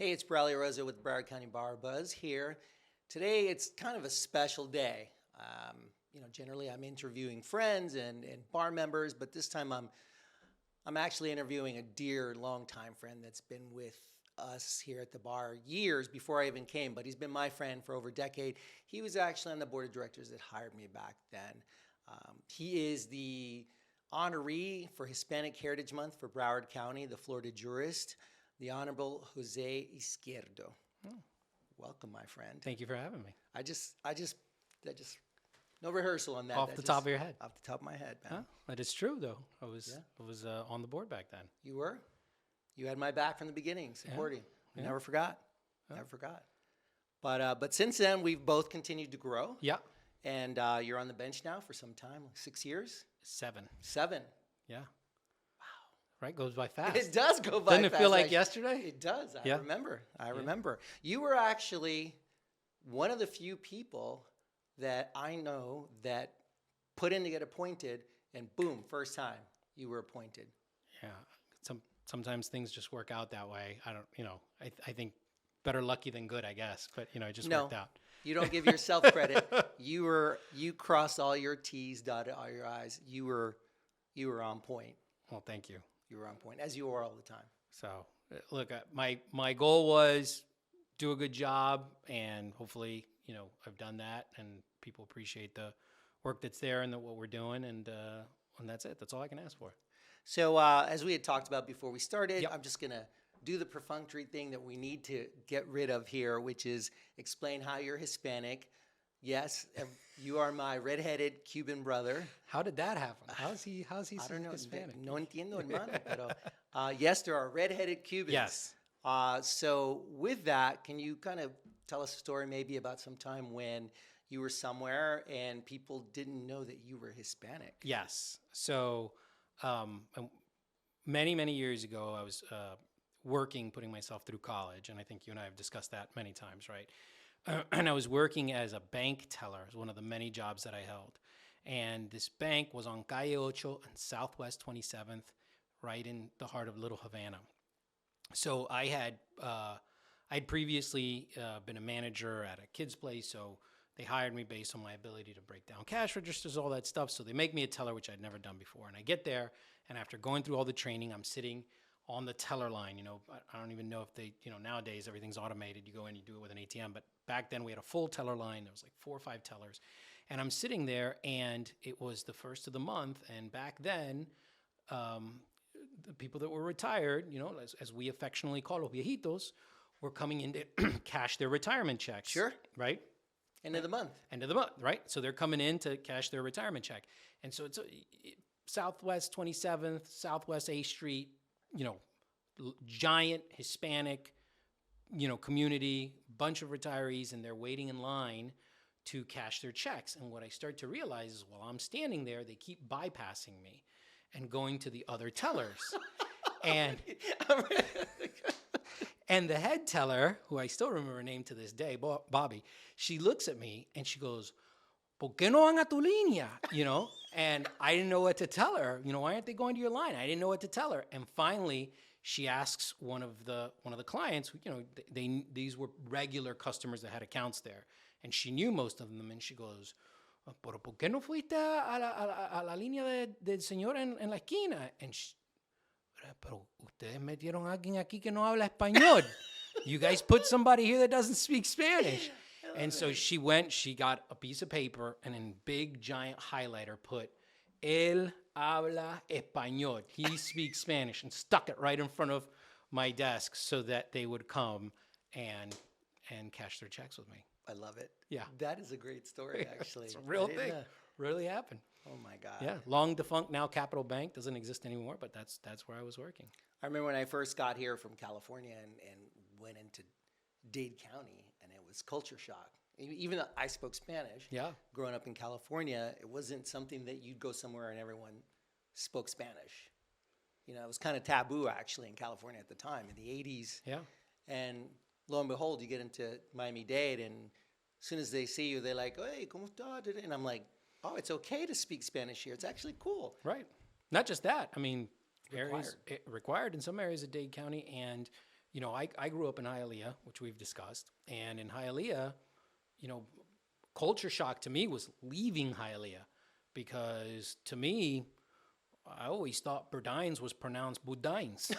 Hey, it's Braulio Rosa with Broward County Bar Buzz here. Today, it's kind of a special day. Generally I'm interviewing friends and bar members, but this time I'm actually interviewing a dear longtime friend that's been with us here at the bar years before I even came, but he's been my friend for over a decade. He was actually on the board of directors that hired me back then. He is the honoree for Hispanic Heritage Month for Broward County, the Florida Jurist, the Honorable Jose Izquierdo. Oh. Welcome, my friend. Thank you for having me. I just, no rehearsal on that. Off the top of your head. Off the top of my head, man. Huh? That is true, though. I was on the board back then. You were? You had my back from the beginning, supporting. Yeah. Never forgot. Never forgot. But since then, we've both continued to grow. Yeah. And you're on the bench now for some time, like 6 years? 7. 7. Yeah. Wow. Right? Goes by fast. It does go by Doesn't fast. it feel like yesterday? It does. Yeah. I remember. You were actually one of the few people that I know that put in to get appointed, and boom, first time you were appointed. Yeah. Sometimes things just work out that way. I think better lucky than good, I guess. But, it just worked out. You don't give yourself credit. You crossed all your T's, dotted all your I's. You were on point. Well, thank you. You were on point, as you are all the time. So, look, my goal was do a good job, and hopefully, I've done that, and people appreciate the work that's there and what we're doing, and that's it. That's all I can ask for. So, as we had talked about before we started, Yep. I'm just going to do the perfunctory thing that we need to get rid of here, which is explain how you're Hispanic. Yes, you are my redheaded Cuban brother. How did that happen? How's he I don't know. Hispanic? No entiendo, hermano. Pero, yes, there are redheaded Cubans. Yes. So with that, can you kind of tell us a story maybe about some time when you were somewhere and people didn't know that you were Hispanic? Yes. So many, many years ago, I was putting myself through college, and I think you and I have discussed that many times, right? And I was working as a bank teller. It was one of the many jobs that I held. And this bank was on Calle Ocho and Southwest 27th, right in the heart of Little Havana. So I'd previously been a manager at a kid's place, so they hired me based on my ability to break down cash registers, all that stuff. So they make me a teller, which I'd never done before. And I get there, and after going through all the training, I'm sitting on the teller line. I don't even know if they, nowadays everything's automated. You go in, you do it with an ATM. But back then we had a full teller line. There was like 4 or 5 tellers. And I'm sitting there, and it was the first of the month. And back then, the people that were retired, as we affectionately call los viejitos, were coming in to cash their retirement checks. Sure. Right? End of the month. End of the month, right? So they're coming in to cash their retirement check. And so it's Southwest 27th, Southwest A Street, giant Hispanic, community, bunch of retirees, and they're waiting in line to cash their checks. And what I start to realize is while I'm standing there, they keep bypassing me and going to the other tellers. And the head teller, who I still remember her name to this day, Bobby, she looks at me and she goes, ¿Por qué no van a tu línea? And I didn't know what to tell her. Why aren't they going to your line? I didn't know what to tell her. And finally, she asks one of the clients, these were regular customers that had accounts there, and she knew most of them. And she goes, ¿Pero por qué no fuiste a la línea del señor en la esquina? And she, pero ustedes metieron a alguien aquí que no habla español. You guys put somebody here that doesn't speak Spanish. And so she got a piece of paper and in big giant highlighter put, Él habla español. He speaks Spanish, and stuck it right in front of my desk so that they would come and cash their checks with me. I love it. Yeah. That is a great story, actually. It's a real thing. Really happened. Oh, my God. Yeah. Long defunct now Capital Bank doesn't exist anymore, but that's where I was working. I remember when I first got here from California and went into Dade County, and it was culture shock. Even though I spoke Spanish, growing up in California, it wasn't something that you'd go somewhere and everyone spoke Spanish. It was kind of taboo, actually, in California at the time, in the 80s. Yeah. And lo and behold, you get into Miami-Dade, and as soon as they see you, they're like, hey, ¿cómo está? And I'm like, oh, it's okay to speak Spanish here. It's actually cool. Right. Not just that. I mean, Required. Required in some areas of Dade County, and I grew up in Hialeah, which we've discussed. And in Hialeah, culture shock to me was leaving Hialeah, because to me, I always thought Burdines was pronounced Budines.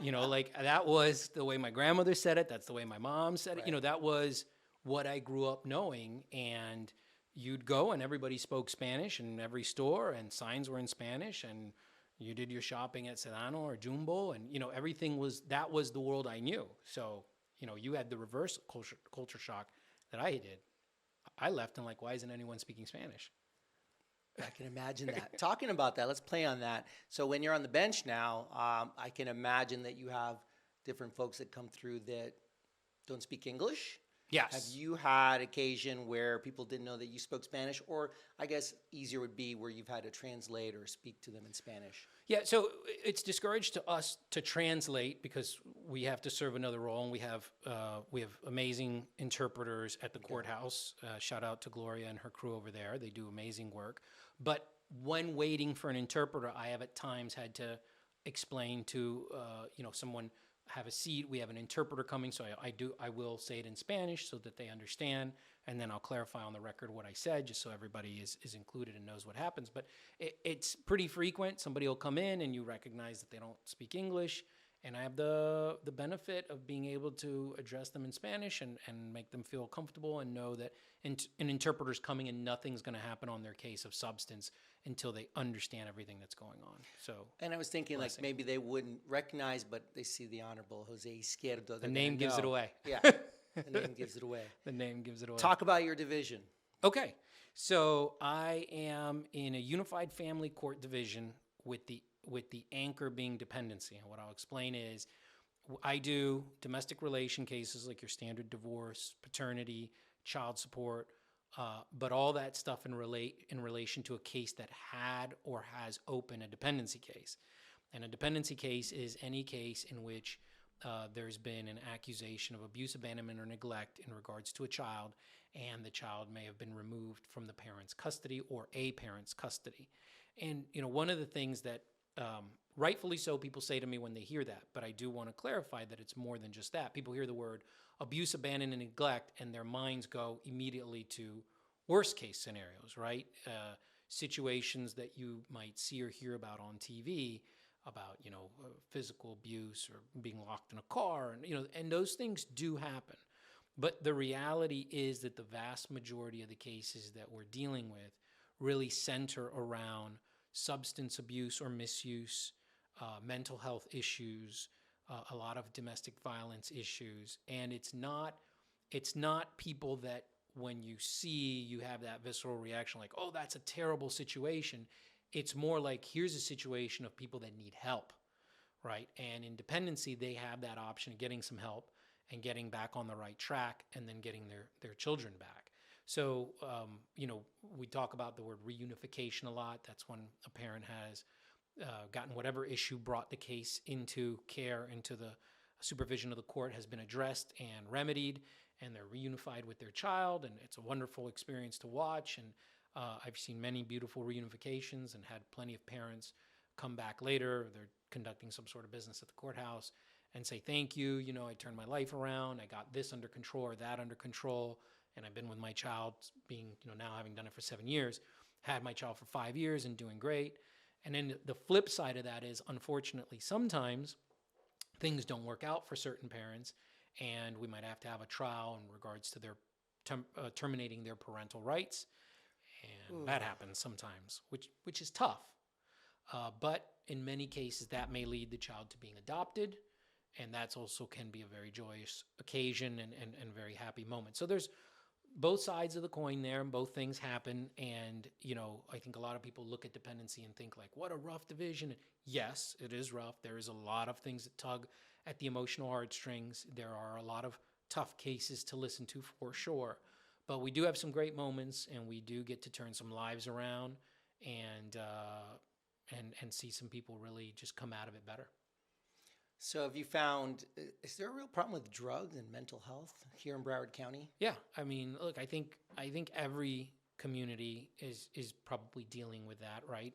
Like that was the way my grandmother said it. That's the way my mom said it. That was what I grew up knowing. And you'd go and everybody spoke Spanish in every store, and signs were in Spanish, and you did your shopping at Sedano or Jumbo, and everything that was the world I knew. So you had the reverse culture shock that I did. I left and like, why isn't anyone speaking Spanish? I can imagine that. Talking about that, let's play on that. So when you're on the bench now, I can imagine that you have different folks that come through that don't speak English. Yes. Have you had occasion where people didn't know that you spoke Spanish? Or I guess easier would be where you've had to translate or speak to them in Spanish. Yeah, so it's discouraged to us to translate because we have to serve another role, and we have amazing interpreters at the courthouse. Shout out to Gloria and her crew over there. They do amazing work. But when waiting for an interpreter, I have at times had to explain to someone, have a seat, we have an interpreter coming, so I will say it in Spanish so that they understand, and then I'll clarify on the record what I said, just so everybody is included and knows what happens. But it's pretty frequent. Somebody will come in and you recognize that they don't speak English, and I have the benefit of being able to address them in Spanish and make them feel comfortable and know that an interpreter's coming and nothing's going to happen on their case of substance until they understand everything that's going on. So, and I was thinking like maybe they wouldn't recognize, but they see the Honorable Jose Izquierdo. The name gives it away. Yeah, the name gives it away. The name gives it away. Talk about your division. Okay, so I am in a unified family court division with the anchor being dependency. And what I'll explain is I do domestic relation cases like your standard divorce, paternity, child support, but all that stuff in relation to a case that had or has open a dependency case. And a dependency case is any case in which there's been an accusation of abuse, abandonment, or neglect in regards to a child, and the child may have been removed from the parent's custody or a parent's custody. And one of the things that rightfully so people say to me when they hear that, but I do want to clarify that it's more than just that. People hear the word abuse, abandonment, and neglect, and their minds go immediately to worst case scenarios, right? Situations that you might see or hear about on TV about, physical abuse or being locked in a car, and those things do happen. But the reality is that the vast majority of the cases that we're dealing with really center around substance abuse or misuse, mental health issues, a lot of domestic violence issues. And it's not people that when you see, you have that visceral reaction like, oh, that's a terrible situation. It's more like, here's a situation of people that need help, right? And in dependency, they have that option of getting some help and getting back on the right track and then getting their children back. So, we talk about the word reunification a lot. That's when a parent has gotten whatever issue brought the case into care, into the supervision of the court, has been addressed and remedied, and they're reunified with their child, and it's a wonderful experience to watch. And I've seen many beautiful reunifications and had plenty of parents come back later. They're conducting some sort of business at the courthouse and say, thank you, I turned my life around, I got this under control or that under control. And I've been with my child being, now having done it for 7 years, had my child for 5 years and doing great. And then the flip side of that is, unfortunately, sometimes things don't work out for certain parents, and we might have to have a trial in regards to their terminating their parental rights. And that happens sometimes, which is tough. But in many cases, that may lead the child to being adopted, and that's also can be a very joyous occasion and very happy moment. So there's both sides of the coin there, and both things happen. And, I think a lot of people look at dependency and think like, what a rough division. Yes, it is rough. There is a lot of things that tug at the emotional heartstrings. There are a lot of tough cases to listen to for sure. But we do have some great moments, and we do get to turn some lives around and see some people really just come out of it better. So have you found, is there a real problem with drugs and mental health here in Broward County? Yeah, I mean, look, I think every community is probably dealing with that, right?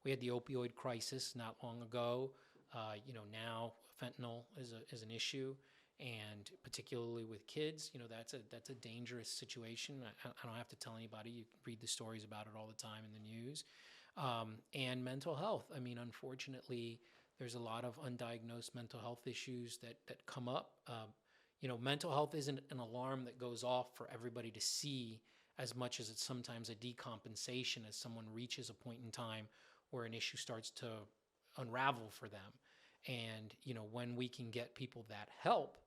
We had the opioid crisis not long ago. Now fentanyl is an issue, and particularly with kids, that's a dangerous situation. I don't have to tell anybody. You read the stories about it all the time in the news. And mental health. I mean, unfortunately, there's a lot of undiagnosed mental health issues that come up. Mental health isn't an alarm that goes off for everybody to see as much as it's sometimes a decompensation as someone reaches a point in time where an issue starts to unravel for them. And, when we can get people that help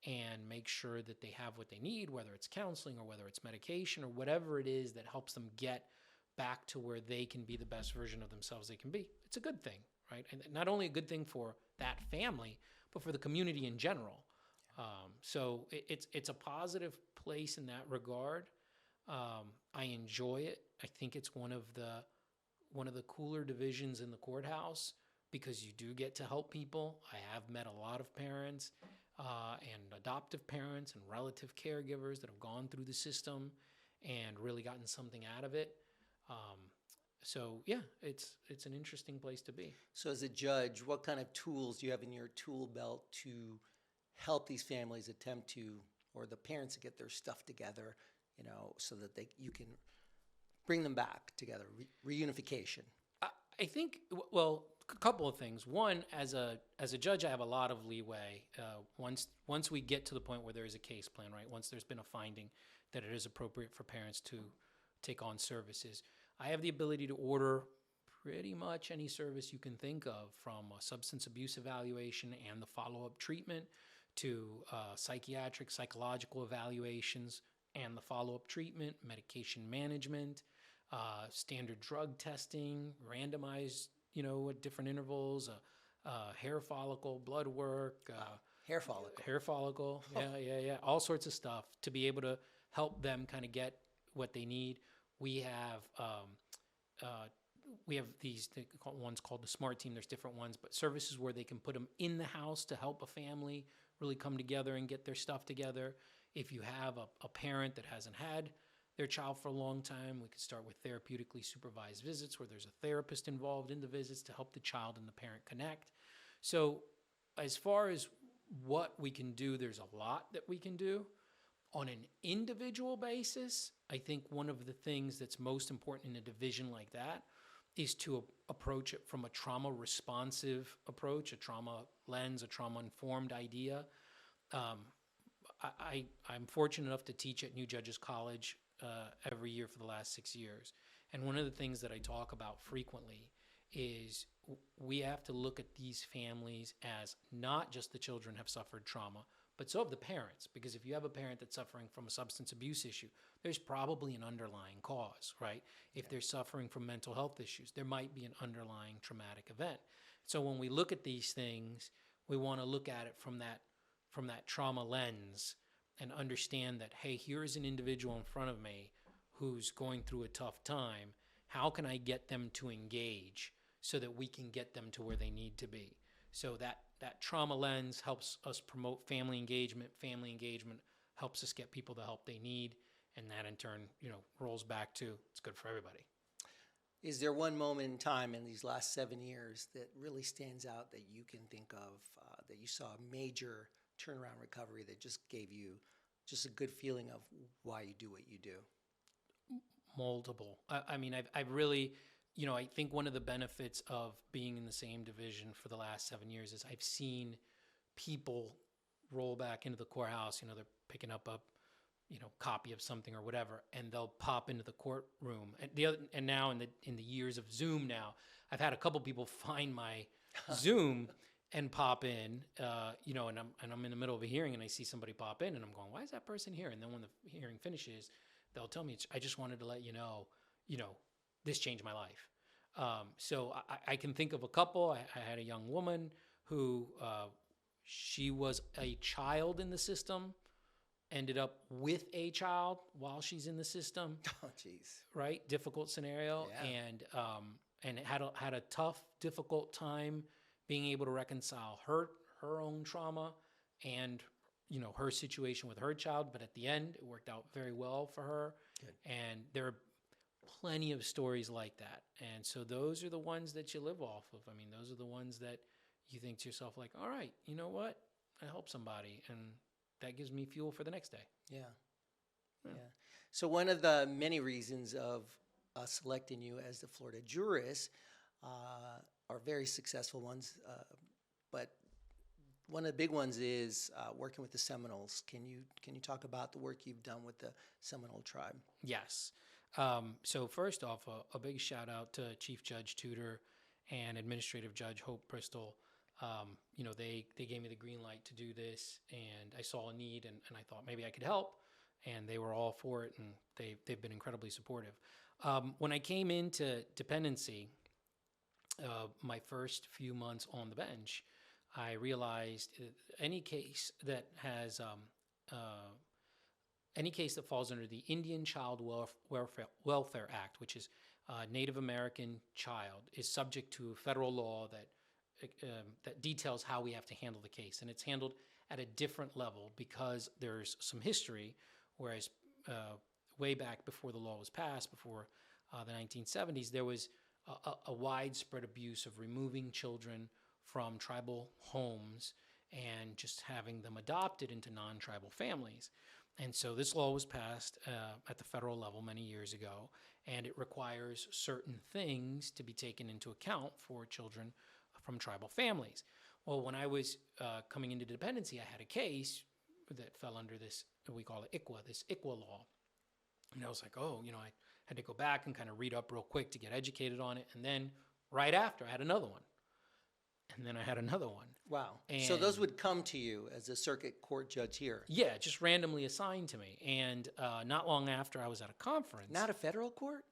and make sure that they have what they need, whether it's counseling or whether it's medication or whatever it is that helps them get back to where they can be the best version of themselves they can be, it's a good thing, right? And not only a good thing for that family, but for the community in general. So it's a positive place in that regard. I enjoy it. I think it's one of the cooler divisions in the courthouse because you do get to help people. I have met a lot of parents and adoptive parents and relative caregivers that have gone through the system and really gotten something out of it. So yeah, it's an interesting place to be. So as a judge, what kind of tools do you have in your tool belt to help these families attempt to, or the parents to get their stuff together, so that you can bring them back together, reunification? I think, well, a couple of things. One, as a judge, I have a lot of leeway. Once we get to the point where there is a case plan, right? Once there's been a finding that it is appropriate for parents to take on services, I have the ability to order pretty much any service you can think of, from a substance abuse evaluation and the follow-up treatment to psychiatric, psychological evaluations and the follow-up treatment, medication management, standard drug testing, randomized, at different intervals, hair follicle, blood work. Hair follicle. Hair follicle, yeah. All sorts of stuff to be able to help them kind of get what they need. We have these ones called the SMART team. There's different ones, but services where they can put them in the house to help a family really come together and get their stuff together. If you have a parent that hasn't had their child for a long time, we could start with therapeutically supervised visits where there's a therapist involved in the visits to help the child and the parent connect. So as far as what we can do, there's a lot that we can do. On an individual basis, I think one of the things that's most important in a division like that is to approach it from a trauma-responsive approach, a trauma lens, a trauma-informed idea. I'm fortunate enough to teach at New Judges College every year for the last 6 years. And one of the things that I talk about frequently is we have to look at these families as not just the children have suffered trauma, but so have the parents. Because if you have a parent that's suffering from a substance abuse issue, there's probably an underlying cause, right? If they're suffering from mental health issues, there might be an underlying traumatic event. So when we look at these things, we want to look at it from that trauma lens and understand that, hey, here's an individual in front of me who's going through a tough time. How can I get them to engage so that we can get them to where they need to be? So that trauma lens helps us promote family engagement. Family engagement helps us get people the help they need. And that in turn, rolls back to it's good for everybody. Is there one moment in time in these last 7 years that really stands out that you can think of, that you saw a major turnaround recovery that just gave you just a good feeling of why you do what you do? Multiple. I mean, I've really, I think one of the benefits of being in the same division for the last 7 years is I've seen people roll back into the courthouse. They're picking up a, copy of something or whatever, and they'll pop into the courtroom. And now in the years of Zoom now, I've had a couple people find my Zoom and pop in, and I'm in the middle of a hearing and I see somebody pop in and I'm going, why is that person here? And then when the hearing finishes, they'll tell me, I just wanted to let you know, this changed my life. So I can think of a couple. I had a young woman who, she was a child in the system, ended up with a child while she's in the system. Oh, geez. Right? Difficult scenario. Yeah. And had a tough, difficult time being able to reconcile her own trauma and, her situation with her child. But at the end, it worked out very well for her. Good. And there are plenty of stories like that. And so those are the ones that you live off of. I mean, those are the ones that you think to yourself like, all right, you know what? I helped somebody, and that gives me fuel for the next day. Yeah. Yeah. So one of the many reasons of us selecting you as the Florida Jurist are very successful ones, but one of the big ones is working with the Seminoles. Can you talk about the work you've done with the Seminole tribe? Yes. So first off, a big shout out to Chief Judge Tudor and Administrative Judge Hope Bristol. They gave me the green light to do this, and I saw a need, and I thought maybe I could help, and they were all for it, and they've been incredibly supportive. When I came into dependency, my first few months on the bench, I realized any case that has any case that falls under the Indian Child Welfare Act, which is Native American child, is subject to federal law that details how we have to handle the case, and it's handled at a different level because there's some history. Whereas way back before the law was passed, before the 1970s, there was a widespread abuse of removing children from tribal homes and just having them adopted into non-tribal families. And so this law was passed at the federal level many years ago, and it requires certain things to be taken into account for children from tribal families. Well, when I was coming into dependency, I had a case that fell under this, we call it ICWA, this ICWA law. And I was like, I had to go back and kind of read up real quick to get educated on it. And then right after, I had another one. And then I had another one. Wow. And so those would come to you as a circuit court judge here? Yeah, just randomly assigned to me. And not long after, I was at a conference. Not a federal court?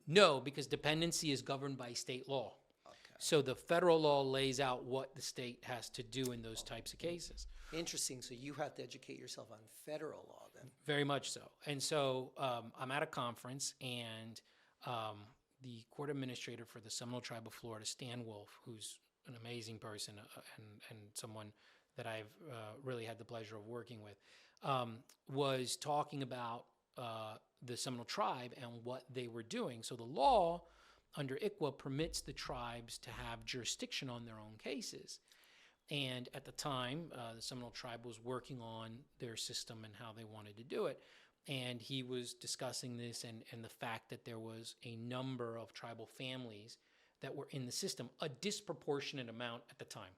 No, because dependency is governed by state law. Okay. So the federal law lays out what the state has to do in those types of cases. Interesting. So you have to educate yourself on federal law then. Very much so. And so I'm at a conference, and the court administrator for the Seminole Tribe of Florida, Stan Wolf, who's an amazing person and someone that I've really had the pleasure of working with, was talking about the Seminole Tribe and what they were doing. So the law under ICWA permits the tribes to have jurisdiction on their own cases. And at the time, the Seminole Tribe was working on their system and how they wanted to do it. And he was discussing this and the fact that there was a number of tribal families that were in the system, a disproportionate amount at the time.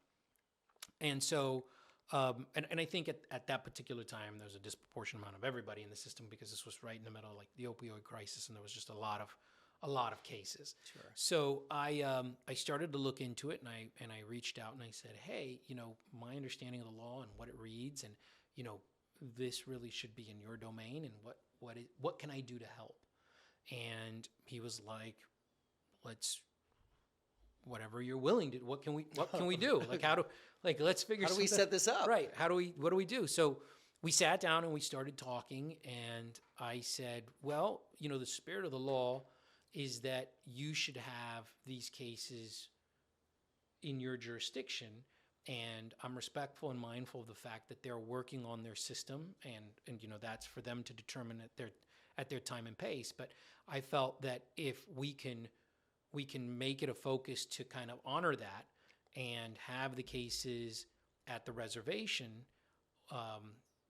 And so, and I think at that particular time, there was a disproportionate amount of everybody in the system because this was right in the middle of like the opioid crisis, and there was just a lot of cases. Sure. So I started to look into it, and I reached out and I said, hey, my understanding of the law and what it reads, and this really should be in your domain, and what can I do to help? And he was like, whatever you're willing to. What can we do? Let's figure. How do we set this up? Right. What do we do? So we sat down and we started talking, and I said, well, the spirit of the law is that you should have these cases in your jurisdiction, and I'm respectful and mindful of the fact that they're working on their system, and that's for them to determine at their time and pace. But I felt that if we can make it a focus to kind of honor that and have the cases at the reservation,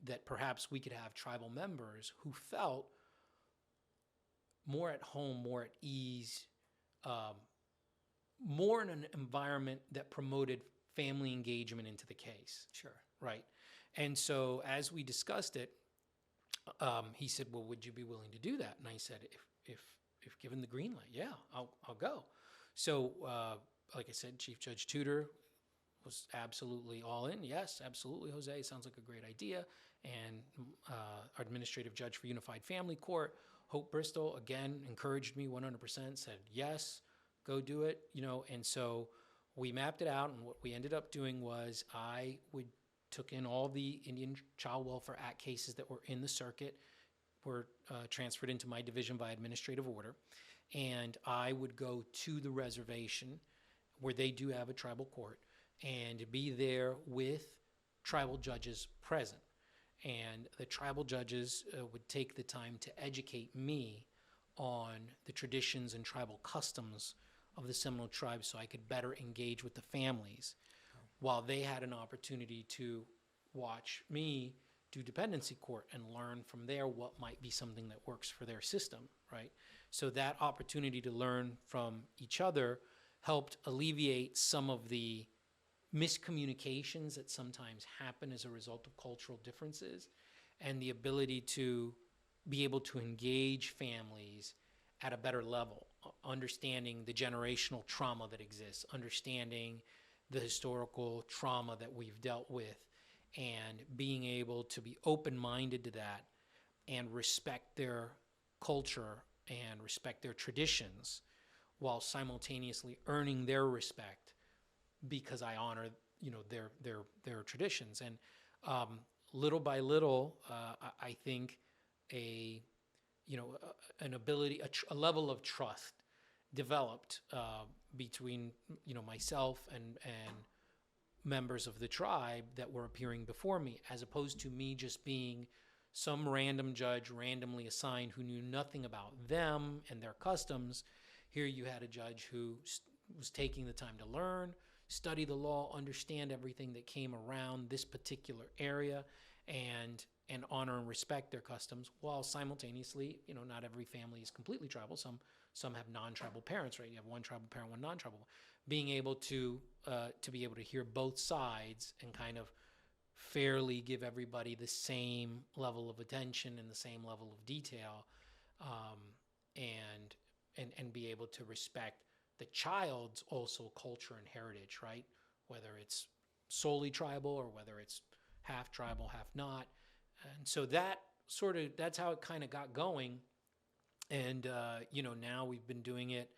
that perhaps we could have tribal members who felt more at home, more at ease, more in an environment that promoted family engagement into the case. Sure. Right. And so as we discussed it, he said, well, would you be willing to do that? And I said, if given the green light, yeah, I'll go. So, like I said, Chief Judge Tudor was absolutely all in. Yes, absolutely, Jose. Sounds like a great idea. And our administrative judge for Unified Family Court, Hope Bristol, again, encouraged me 100%, said, yes, go do it, And so we mapped it out, and what we ended up doing was I took in all the Indian Child Welfare Act cases that were in the circuit, were transferred into my division by administrative order, and I would go to the reservation where they do have a tribal court and be there with tribal judges present. And the tribal judges would take the time to educate me on the traditions and tribal customs of the Seminole tribe so I could better engage with the families. while they had an opportunity to watch me do dependency court and learn from there what might be something that works for their system, right? So that opportunity to learn from each other helped alleviate some of the miscommunications that sometimes happen as a result of cultural differences, and the ability to be able to engage families at a better level, understanding the generational trauma that exists, understanding the historical trauma that we've dealt with, and being able to be open-minded to that and respect their culture and respect their traditions while simultaneously earning their respect because I honor, their traditions. And little by little, I think an ability, a level of trust developed between myself and members of the tribe that were appearing before me, as opposed to me just being some random judge randomly assigned who knew nothing about them and their customs. Here you had a judge who was taking the time to learn, study the law, understand everything that came around this particular area, and honor and respect their customs, while simultaneously, not every family is completely tribal. Some have non-tribal parents, right? You have one tribal parent, one non-tribal. Being able to be able to hear both sides and kind of fairly give everybody the same level of attention and the same level of detail, and be able to respect the child's also culture and heritage, right? Whether it's solely tribal or whether it's half tribal, half not. And so that's how it kind of got going. And, now we've been doing it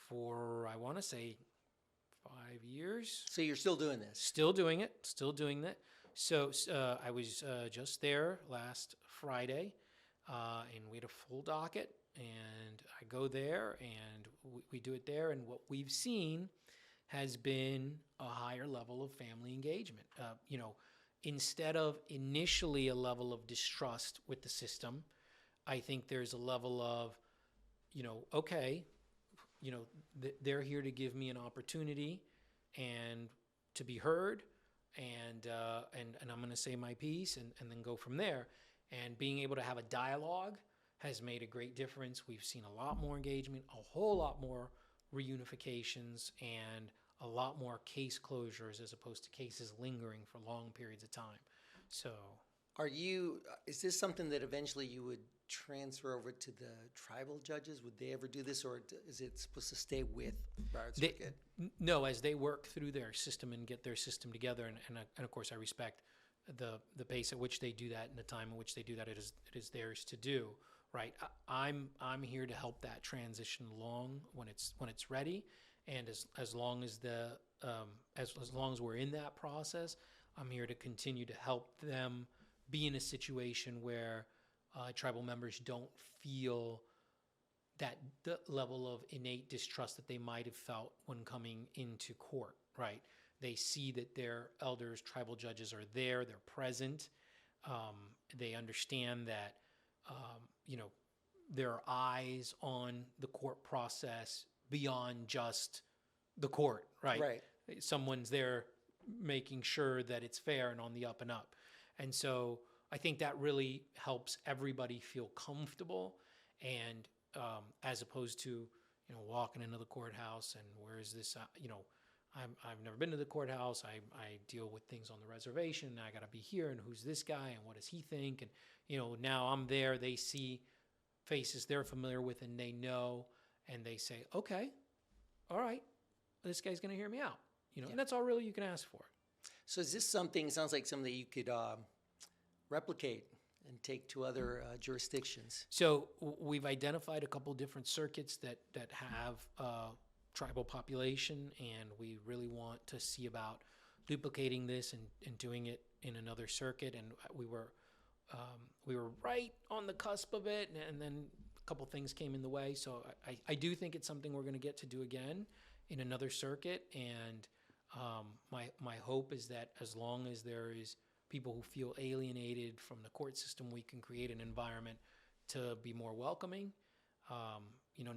for, I want to say, 5 years. So you're still doing this? Still doing it. So I was just there last Friday, and we had a full docket, and I go there, and we do it there. And what we've seen has been a higher level of family engagement. Instead of initially a level of distrust with the system, I think there's a level of, okay, they're here to give me an opportunity and to be heard, and I'm going to say my piece and then go from there. And being able to have a dialogue has made a great difference. We've seen a lot more engagement, a whole lot more reunifications, and a lot more case closures as opposed to cases lingering for long periods of time. So, is this something that eventually you would transfer over to the tribal judges? Would they ever do this, or is it supposed to stay with Broward Circuit? No, as they work through their system and get their system together, and of course I respect the pace at which they do that and the time in which they do that. It is theirs to do, right? I'm here to help that transition along when it's ready. And as long as as long as we're in that process, I'm here to continue to help them be in a situation where tribal members don't feel that the level of innate distrust that they might have felt when coming into court, right? They see that their elders, tribal judges are there, they're present. They understand that, there are eyes on the court process beyond just the court, right? Right. Someone's there making sure that it's fair and on the up and up. And so I think that really helps everybody feel comfortable, and as opposed to, walking into the courthouse and where is this, I've never been to the courthouse. I deal with things on the reservation, and I got to be here, and who's this guy and what does he think? And, now I'm there, they see faces they're familiar with and they know, and they say, okay, all right, this guy's going to hear me out, and that's all really you can ask for. So is this something, sounds like something that you could replicate and take to other jurisdictions? So we've identified a couple different circuits that have tribal population, and we really want to see about duplicating this and doing it in another circuit. And we were right on the cusp of it, and then a couple things came in the way. So I do think it's something we're going to get to do again in another circuit. And my hope is that as long as there is people who feel alienated from the court system, we can create an environment to be more welcoming.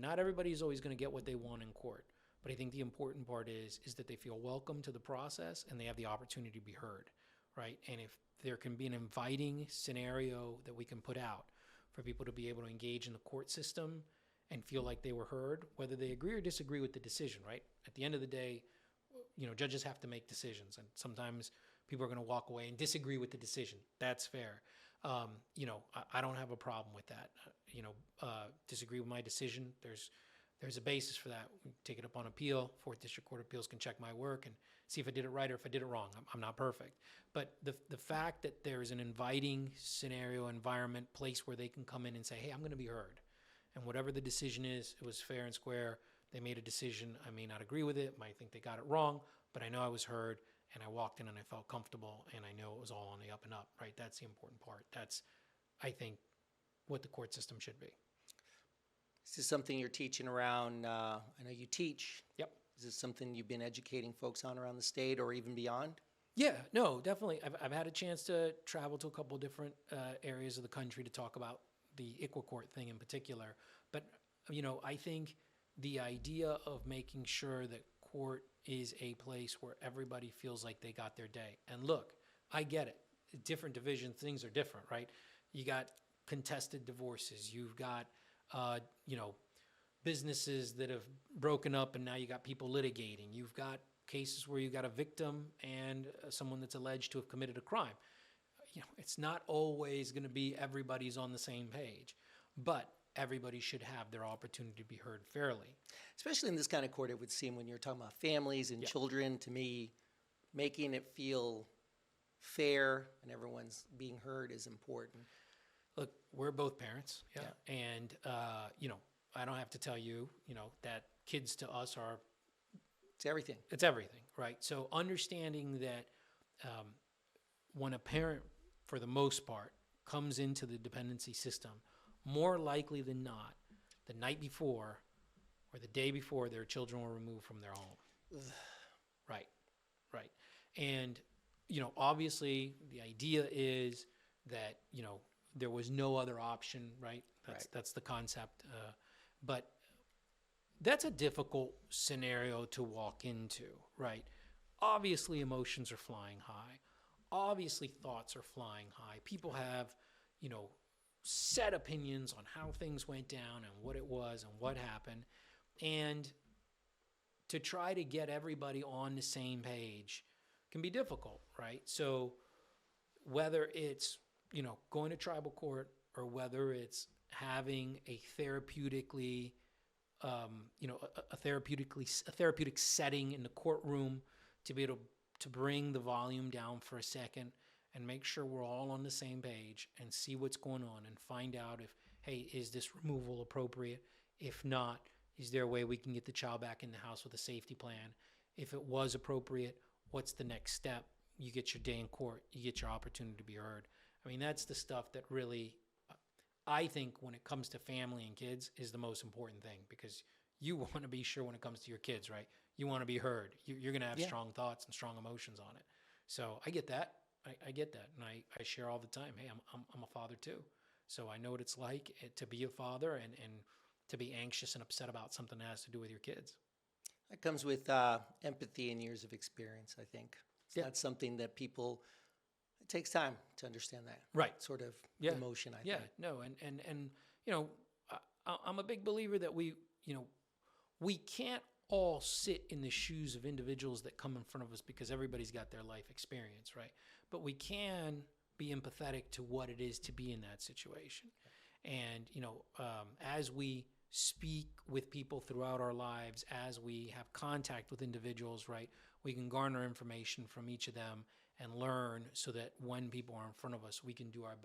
Not everybody is always going to get what they want in court, But I think the important part is that they feel welcome to the process and they have the opportunity to be heard, right? And if there can be an inviting scenario that we can put out for people to be able to engage in the court system and feel like they were heard, whether they agree or disagree with the decision, right? At the end of the day, judges have to make decisions, and sometimes people are going to walk away and disagree with the decision. That's fair. I don't have a problem with that. Disagree with my decision. There's a basis for that. We take it up on appeal. 4th District Court of Appeals can check my work and see if I did it right or if I did it wrong. I'm not perfect. But the fact that there's an inviting scenario, environment, place where they can come in and say, hey, I'm going to be heard. And whatever the decision is, it was fair and square. They made a decision. I may not agree with it, might think they got it wrong, but I know I was heard, and I walked in and I felt comfortable, and I know it was all on the up and up, right? That's the important part. That's, I think, what the court system should be. Is this something you're teaching around? I know you teach. Yep. Is this something you've been educating folks on around the state or even beyond? Yeah, no, definitely. I've had a chance to travel to a couple different areas of the country to talk about the ICWA court thing in particular. But, I think the idea of making sure that court is a place where everybody feels like they got their day. And look, I get it. Different divisions, things are different, right? You got contested divorces. You've got, businesses that have broken up and now you got people litigating. You've got cases where you got a victim and someone that's alleged to have committed a crime. It's not always going to be everybody's on the same page, but everybody should have their opportunity to be heard fairly. Especially in this kind of court, it would seem when you're talking about families and children, to me, making it feel fair and everyone's being heard is important. Look, we're both parents, and, I don't have to tell you, that kids to us are... It's everything. It's everything, right? So understanding that when a parent, for the most part, comes into the dependency system, more likely than not, the night before or the day before, their children were removed from their home. Right. And, obviously the idea is that, there was no other option, right? That's the concept. But that's a difficult scenario to walk into, right? Obviously emotions are flying high. Obviously thoughts are flying high. People have, set opinions on how things went down and what it was and what happened. And to try to get everybody on the same page can be difficult, right? So whether it's, going to tribal court or whether it's having a therapeutically, a therapeutic setting in the courtroom to be able to bring the volume down for a second and make sure we're all on the same page and see what's going on and find out if, hey, is this removal appropriate? If not, is there a way we can get the child back in the house with a safety plan? If it was appropriate, what's the next step? You get your day in court, you get your opportunity to be heard. I mean, that's the stuff that really, I think when it comes to family and kids is the most important thing, because you want to be sure when it comes to your kids, right? You want to be heard. You're going to have strong thoughts and strong emotions on it. So I get that. I get that. And I share all the time, hey, I'm a father too. So I know what it's like to be a father and to be anxious and upset about something that has to do with your kids. That comes with empathy and years of experience, I think. It's not something that people... It takes time to understand that sort of emotion, I think. Yeah, no, and I'm a big believer that we can't all sit in the shoes of individuals that come in front of us because everybody's got their life experience, right? But we can be empathetic to what it is to be in that situation. And, as we speak with people throughout our lives, as we have contact with individuals, right, we can garner information from each of them and learn so that when people are in front of us, we can do our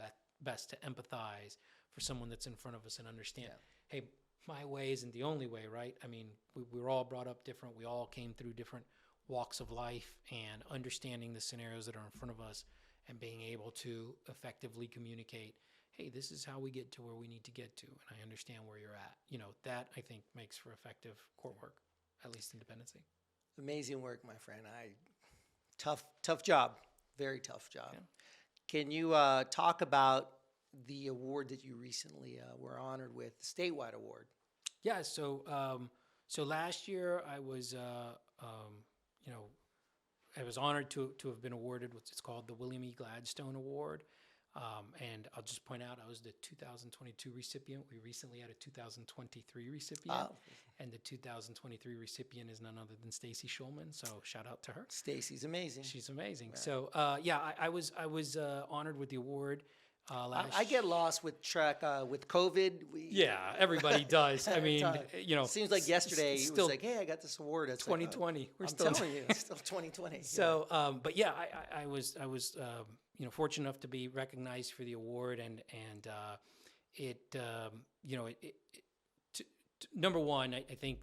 best to empathize for someone that's in front of us and understand, hey, my way isn't the only way, right? I mean, we were all brought up different. We all came through different walks of life, and understanding the scenarios that are in front of us and being able to effectively communicate, hey, this is how we get to where we need to get to, and I understand where you're at. That I think makes for effective court work, at least in dependency. Amazing work, my friend. Tough job, very tough job. Yeah. Can you talk about the award that you recently were honored with, the statewide award? Yeah, so So last year I was, you know, I was honored to have been awarded what's called the William E. Gladstone Award. And I'll just point out, I was the 2022 recipient. We recently had a 2023 recipient. Oh. And the 2023 recipient is none other than Stacy Schulman. So shout out to her. Stacy's amazing. She's amazing. So I was honored with the award. I get lost with track with COVID. Everybody does. I mean, you know, seems like yesterday it still was like, hey, I got this award. It's 2020. Like, We're I'm still telling you, it's still 2020. So, but yeah, I was you know, fortunate enough to be recognized for the award, and you know, number one, I think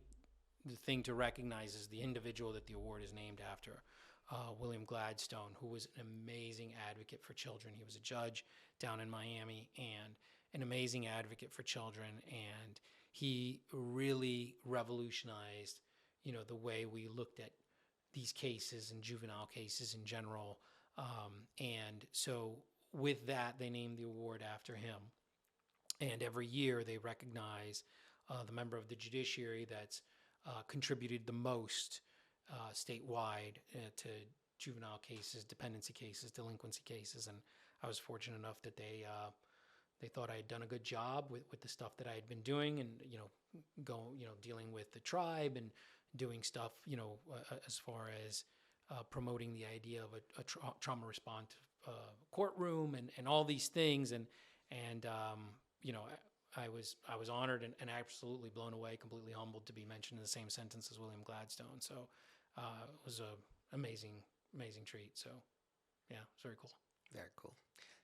the thing to recognize is the individual that the award is named after. William Gladstone, who was an amazing advocate for children. He was a judge down in Miami and an amazing advocate for children. And he really revolutionized, you know, the way we looked at these cases and juvenile cases in general. And so with that, they named the award after him. And every year they recognize the member of the judiciary that's contributed the most statewide to juvenile cases, dependency cases, delinquency cases, and I was fortunate enough that they thought I had done a good job with the stuff that I had been doing, and dealing with the tribe and doing stuff, as far as promoting the idea of a trauma response courtroom and all these things, and I was honored and absolutely blown away, completely humbled to be mentioned in the same sentence as William Gladstone. So it was an amazing treat. So yeah, it's very cool. Very cool.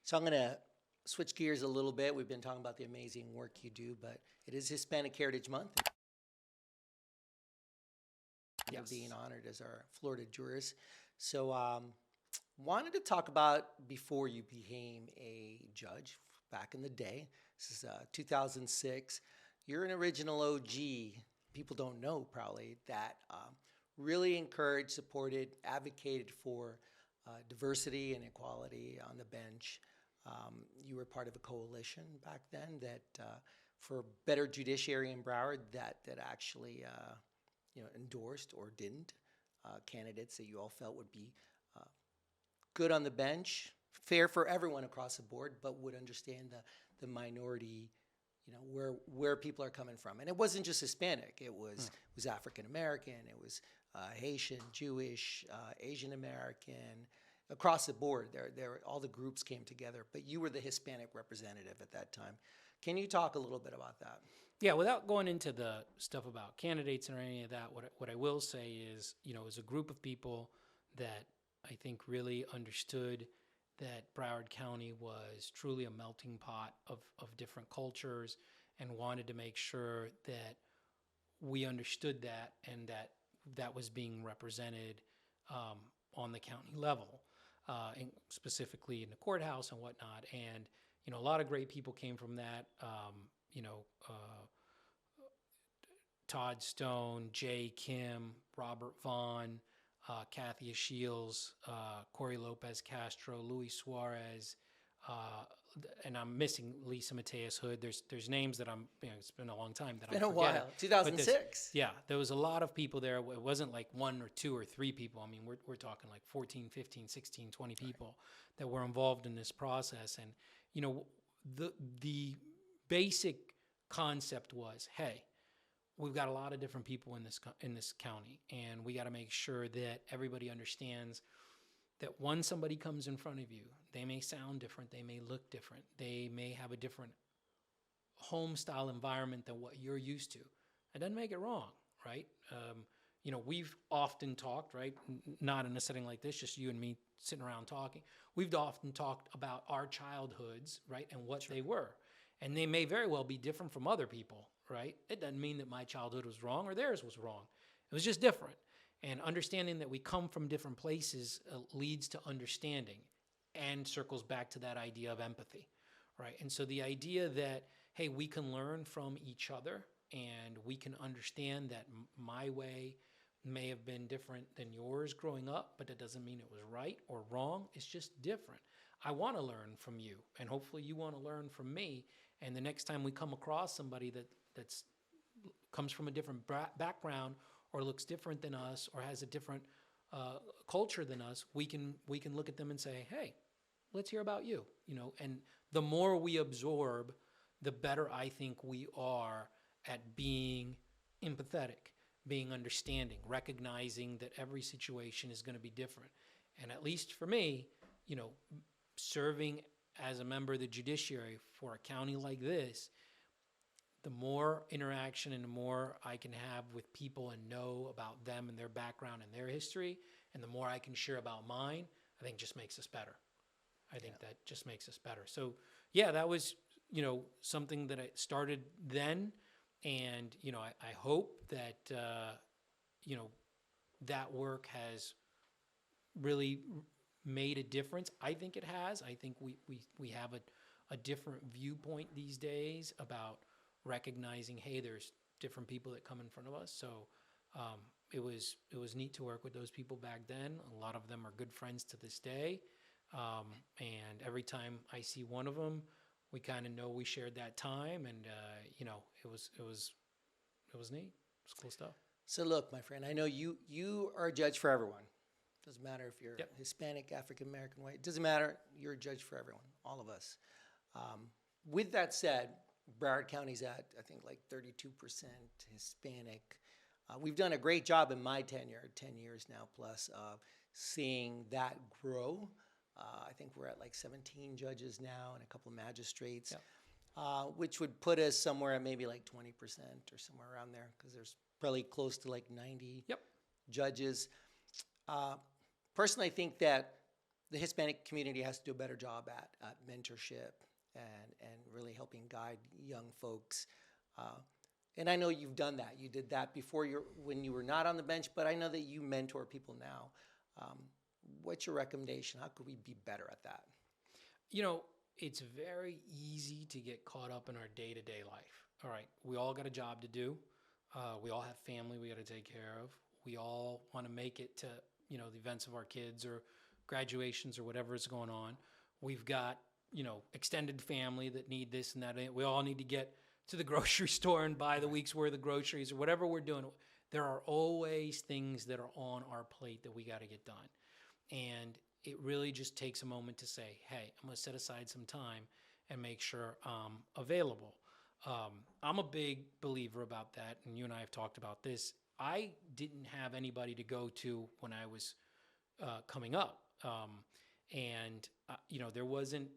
So I'm going to switch gears a little bit. We've been talking about the amazing work you do, but it is Hispanic Heritage Month. Yes. You're being honored as our Florida Jurist. So wanted to talk about before you became a judge back in the day. This is 2006. You're an original OG. People don't know probably that really encouraged, supported, advocated for diversity and equality on the bench. You were part of a coalition back then that for better judiciary in Broward that actually endorsed or didn't candidates that you all felt would be good on the bench, fair for everyone across the board, but would understand the minority, where people are coming from. And it wasn't just Hispanic. It was African American. It was Haitian, Jewish, Asian American. Across the board, there all the groups came together. But you were the Hispanic representative at that time. Can you talk a little bit about that? Yeah, without going into the stuff about candidates or any of that, what I will say is, it was a group of people that I think really understood that Broward County was truly a melting pot of different cultures, and wanted to make sure that we understood that and that was being represented on the county level, and specifically in the courthouse and whatnot. And, a lot of great people came from that. Todd Stone, Jay Kim, Robert Vaughn, Kathy Shields, Corey Lopez Castro, Luis Suarez, and I'm missing Lisa Mateus Hood. There's names that it's been a long time that I'm forgetting. Been a while. 2006. Yeah, there was a lot of people there. It wasn't like one or two or three people. I mean, we're talking like 14, 15, 16, 20 people that were involved in this process. And, the basic concept was, hey, we've got a lot of different people in this county, and we got to make sure that everybody understands that when somebody comes in front of you, they may sound different, they may look different, they may have a different home style environment than what you're used to. It doesn't make it wrong, right? We've often talked, right? Not in a setting like this, just you and me sitting around talking. We've often talked about our childhoods, right, and what they were. And they may very well be different from other people, right? It doesn't mean that my childhood was wrong or theirs was wrong. It was just different. And understanding that we come from different places leads to understanding and circles back to that idea of empathy, right? And so the idea that, hey, we can learn from each other and we can understand that my way may have been different than yours growing up, but that doesn't mean it was right or wrong. It's just different. I want to learn from you, and hopefully you want to learn from me. And the next time we come across somebody that's comes from a different background or looks different than us or has a different culture than us, we can look at them and say, hey, let's hear about you, and the more we absorb, the better I think we are at being empathetic, being understanding, recognizing that every situation is going to be different. And at least for me, serving as a member of the judiciary for a county like this, the more interaction and the more I can have with people and know about them and their background and their history, and the more I can share about mine, I think just makes us better. I think that just makes us better. So yeah, that was, something that I started then. And, I hope that, that work has really made a difference. I think it has. I think we have a different viewpoint these days about recognizing, hey, there's different people that come in front of us. So it was neat to work with those people back then. A lot of them are good friends to this day. And every time I see one of them, we kind of know we shared that time, and it was neat. It was cool stuff. So look, my friend, I know you are a judge for everyone. Doesn't matter if you're Hispanic, African American, white. It doesn't matter. You're a judge for everyone, all of us. With that said, Broward County's at, I think, like 32% Hispanic. We've done a great job in my tenure, 10 years now plus, of seeing that grow. I think we're at like 17 judges now and a couple of magistrates, which would put us somewhere at maybe like 20% or somewhere around there, because there's probably close to like 90 judges. Personally, I think that the Hispanic community has to do a better job at mentorship and really helping guide young folks. And I know you've done that. You did that before when you were not on the bench, but I know that you mentor people now. What's your recommendation? How could we be better at that? It's very easy to get caught up in our day-to-day life. All right, we all got a job to do. We all have family we got to take care of. We all want to make it to, the events of our kids or graduations or whatever is going on. We've got, extended family that need this and that. We all need to get to the grocery store and buy the week's worth of groceries or whatever we're doing. There are always things that are on our plate that we got to get done. And it really just takes a moment to say, hey, I'm going to set aside some time and make sure I'm available. I'm a big believer about that, and you and I have talked about this. I didn't have anybody to go to when I was coming up. There wasn't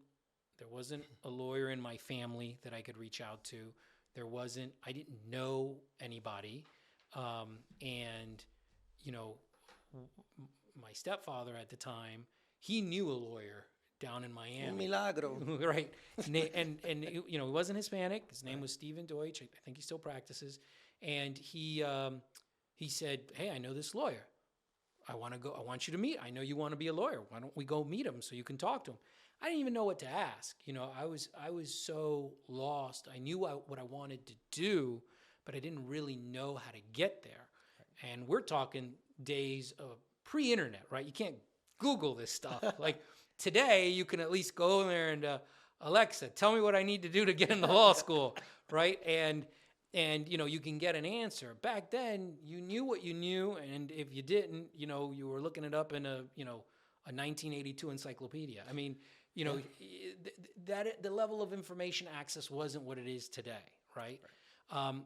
a lawyer in my family that I could reach out to. I didn't know anybody. My stepfather at the time, he knew a lawyer down in Miami. Un milagro. Right. And he wasn't Hispanic. His name was Stephen Deutsch. I think he still practices. And he said, hey, I know this lawyer. I want you to meet. I know you want to be a lawyer. Why don't we go meet him so you can talk to him? I didn't even know what to ask. I was so lost. I knew what I wanted to do, but I didn't really know how to get there. Right. And we're talking days of pre-internet, right? You can't Google this stuff. Like today, you can at least go in there and Alexa, tell me what I need to do to get into law school, right? And you can get an answer. Back then, you knew what you knew, and if you didn't, you were looking it up in a 1982 encyclopedia. I mean, that the level of information access wasn't what it is today, right?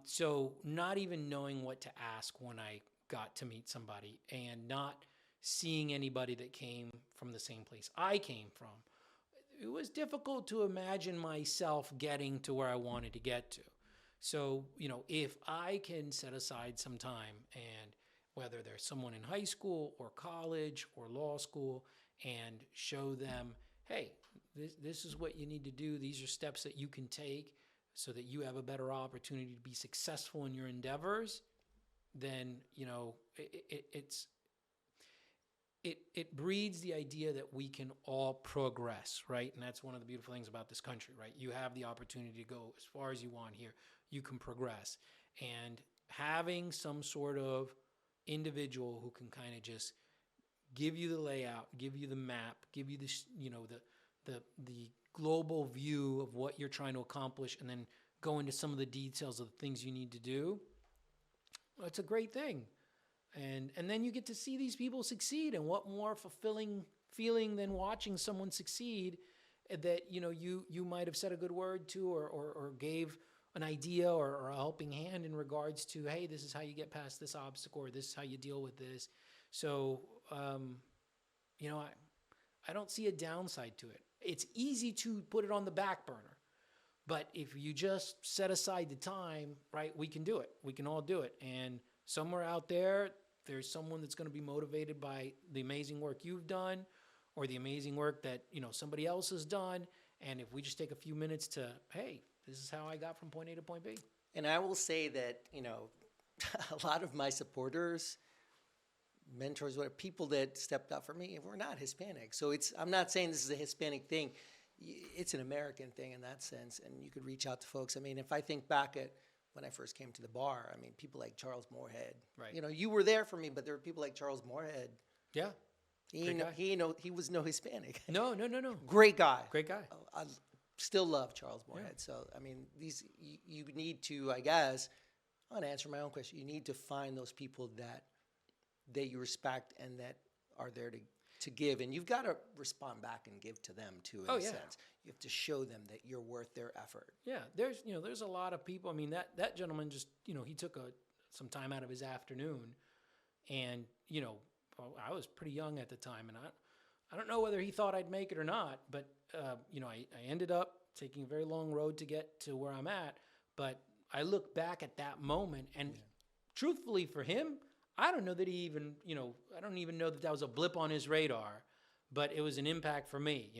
So not even knowing what to ask when I got to meet somebody and not seeing anybody that came from the same place I came from, it was difficult to imagine myself getting to where I wanted to get to. So, if I can set aside some time, and whether there's someone in high school or college or law school, and show them, hey, this is what you need to do. These are steps that you can take so that you have a better opportunity to be successful in your endeavors, then, it breeds the idea that we can all progress, right? And that's one of the beautiful things about this country, right? You have the opportunity to go as far as you want here. You can progress. And having some sort of individual who can kind of just give you the layout, give you the map, give you the global view of what you're trying to accomplish, and then go into some of the details of the things you need to do, It's a great thing. And then you get to see these people succeed, and what more fulfilling feeling than watching someone succeed that, you might have said a good word to, or gave an idea or a helping hand in regards to, hey, this is how you get past this obstacle, or this is how you deal with this. So, I don't see a downside to it. It's easy to put it on the back burner, but if you just set aside the time, right, we can do it. We can all do it. And somewhere out there, there's someone that's going to be motivated by the amazing work you've done, or the amazing work that, somebody else has done. And if we just take a few minutes to, hey, this is how I got from point A to point B. And I will say that, a lot of my supporters, mentors, whatever, people that stepped up for me, were not Hispanic. So I'm not saying this is a Hispanic thing. It's an American thing in that sense. And you could reach out to folks. I mean, if I think back at when I first came to the bar, I mean, people like Charles Moorhead. Right. You were there for me, but there were people like Charles Moorhead. Yeah. He was no Hispanic. No. Great guy. Great guy. I still love Charles Moorhead. Yeah. So, I mean, you need to, I guess, I'm going to answer my own question. You need to find those people that you respect and that are there to give. And you've got to respond back and give to them, too, in a sense. You have to show them that you're worth their effort. Yeah, there's a lot of people. I mean, that gentleman just, he took some time out of his afternoon, and, I was pretty young at the time, and I don't know whether he thought I'd make it or not, but, I ended up taking a very long road to get to where I'm at. But I look back at that moment, and truthfully for him, I don't know that he even, I don't even know that was a blip on his radar, but it was an impact for me,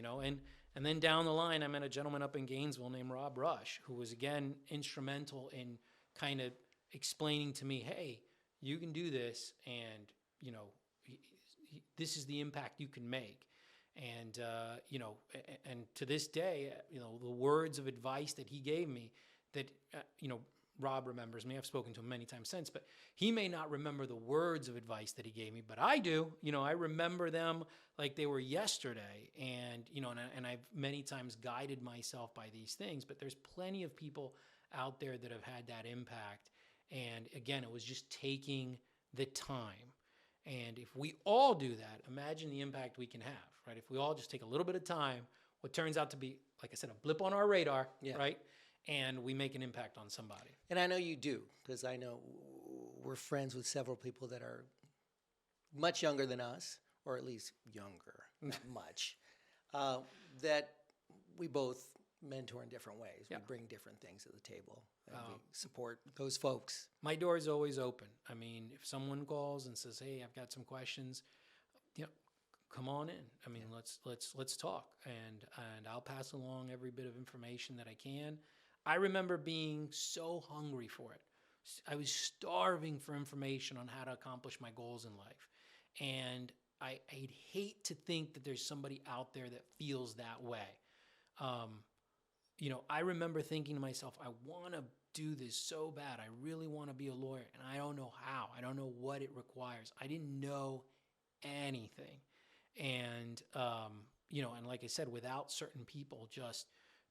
and then down the line, I met a gentleman up in Gainesville named Rob Rush, who was, again, instrumental in kind of explaining to me, hey, you can do this, and, this is the impact you can make. And, and to this day, the words of advice that he gave me that, Rob remembers me. I've spoken to him many times since, but he may not remember the words of advice that he gave me, but I do. I remember them like they were yesterday. And, and I've many times guided myself by these things, but there's plenty of people out there that have had that impact. And again, it was just taking the time. And if we all do that, imagine the impact we can have, right? If we all just take a little bit of time, what turns out to be, like I said, a blip on our radar, right? And we make an impact on somebody. And I know you do, because I know we're friends with several people that are much younger than us, or at least younger, not much, that we both mentor in different ways. We bring different things to the table, and we support those folks. My door is always open. I mean, if someone calls and says, hey, I've got some questions, come on in. I mean, let's talk, and I'll pass along every bit of information that I can. I remember being so hungry for it. I was starving for information on how to accomplish my goals in life. And I'd hate to think that there's somebody out there that feels that way. I remember thinking to myself, I want to do this so bad. I really want to be a lawyer, and I don't know how. I don't know what it requires. I didn't know anything. And, and like I said, without certain people, just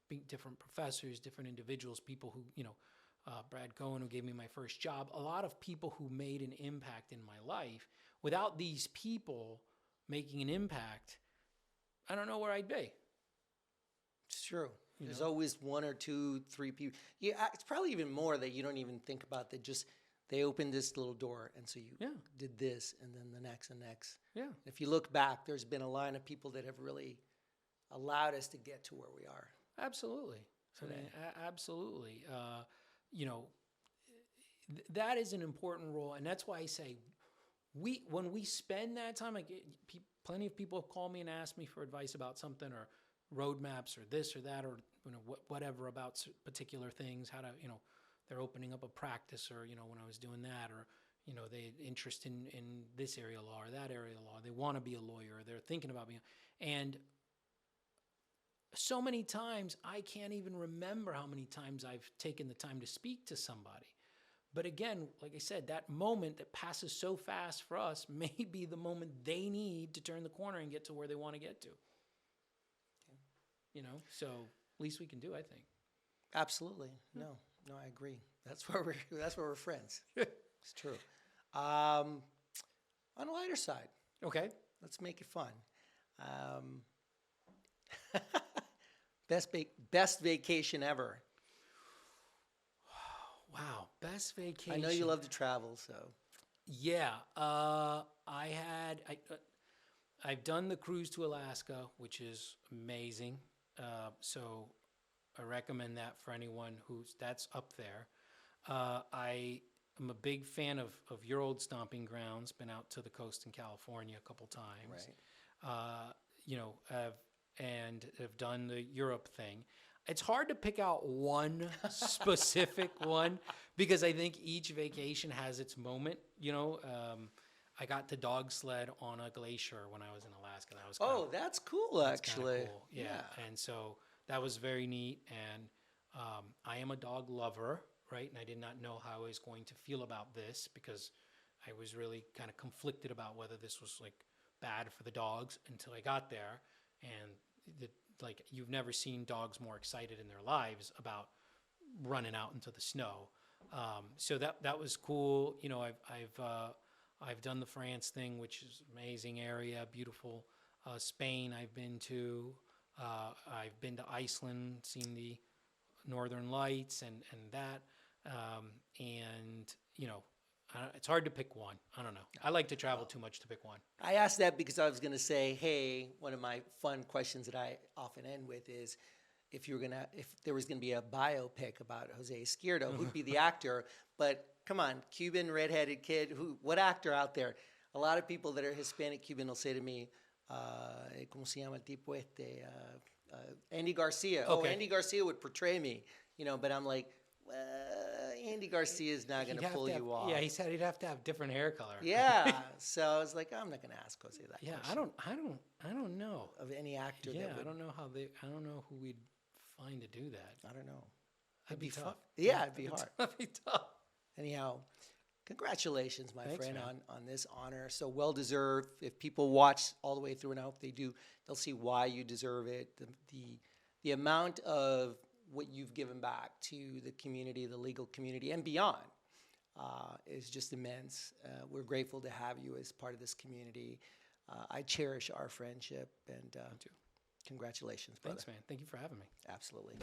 being different professors, different individuals, people who, Brad Cohen, who gave me my first job, a lot of people who made an impact in my life. Without these people making an impact, I don't know where I'd be. It's true. There's always one or two, three people. Yeah, it's probably even more that you don't even think about, that just they opened this little door, and so you did this, and then the next and next. Yeah. If you look back, there's been a line of people that have really allowed us to get to where we are. Absolutely. Today. I mean, absolutely. That is an important role, and that's why I say when we spend that time, like plenty of people have called me and asked me for advice about something, or roadmaps, or this or that, or whatever about particular things. How to they're opening up a practice, or when I was doing that, or they interest in this area of law or that area of law. They want to be a lawyer, or they're thinking about being, and so many times I can't even remember how many times I've taken the time to speak to somebody. But again, like I said, that moment that passes so fast for us may be the moment they need to turn the corner and get to where they want to get to. So least we can do, I think. Absolutely. No, I agree. That's why we're friends. It's true. On a lighter side, Okay. let's make it fun. Best vacation ever. Wow. Best vacation. I know you love to travel, so. Yeah. I've done the cruise to Alaska, which is amazing. So I recommend that for anyone that's up there. I am a big fan of your old stomping grounds. Been out to the coast in California a couple times. Right. And have done the Europe thing. It's hard to pick out one specific one because I think each vacation has its moment. I got to dog sled on a glacier when I was in Alaska. That was That's cool, actually. cool. Yeah. And so that was very neat. And I am a dog lover, right? And I did not know how I was going to feel about this because I was really kind of conflicted about whether this was like bad for the dogs until I got there. And you've never seen dogs more excited in their lives about running out into the snow. So that was cool. I've done the France thing, which is an amazing area, beautiful. Spain I've been to. I've been to Iceland, seen the Northern Lights and that. It's hard to pick one. I don't know. I like to travel too much to pick one. I asked that because I was going to say, hey, one of my fun questions that I often end with is, if there was going to be a biopic about Jose Izquierdo, who'd be the actor? But come on, Cuban redheaded kid. What actor out there? A lot of people that are Hispanic Cuban will say to me, "¿Cómo se llama el tipo este?" Andy Garcia. Okay. Oh, Andy Garcia would portray me, but I'm like, well, Andy Garcia is not going to pull you off. Yeah, he said he'd have to have different hair color. Yeah, so I was like, I'm not going to ask Jose that. Yeah, question. I don't know Of any actor. Yeah, that would, I don't know who we'd find to do that. I don't know. That'd be tough. Yeah, it'd be hard. That'd be tough. Anyhow, congratulations, my Thanks, friend, man. on this honor. So well deserved. If people watch all the way through, and I hope they do, they'll see why you deserve it. The amount of what you've given back to the community, the legal community, and beyond is just immense. We're grateful to have you as part of this community. I cherish our friendship, and congratulations, brother. Thanks, man. Thank you for having me. Absolutely.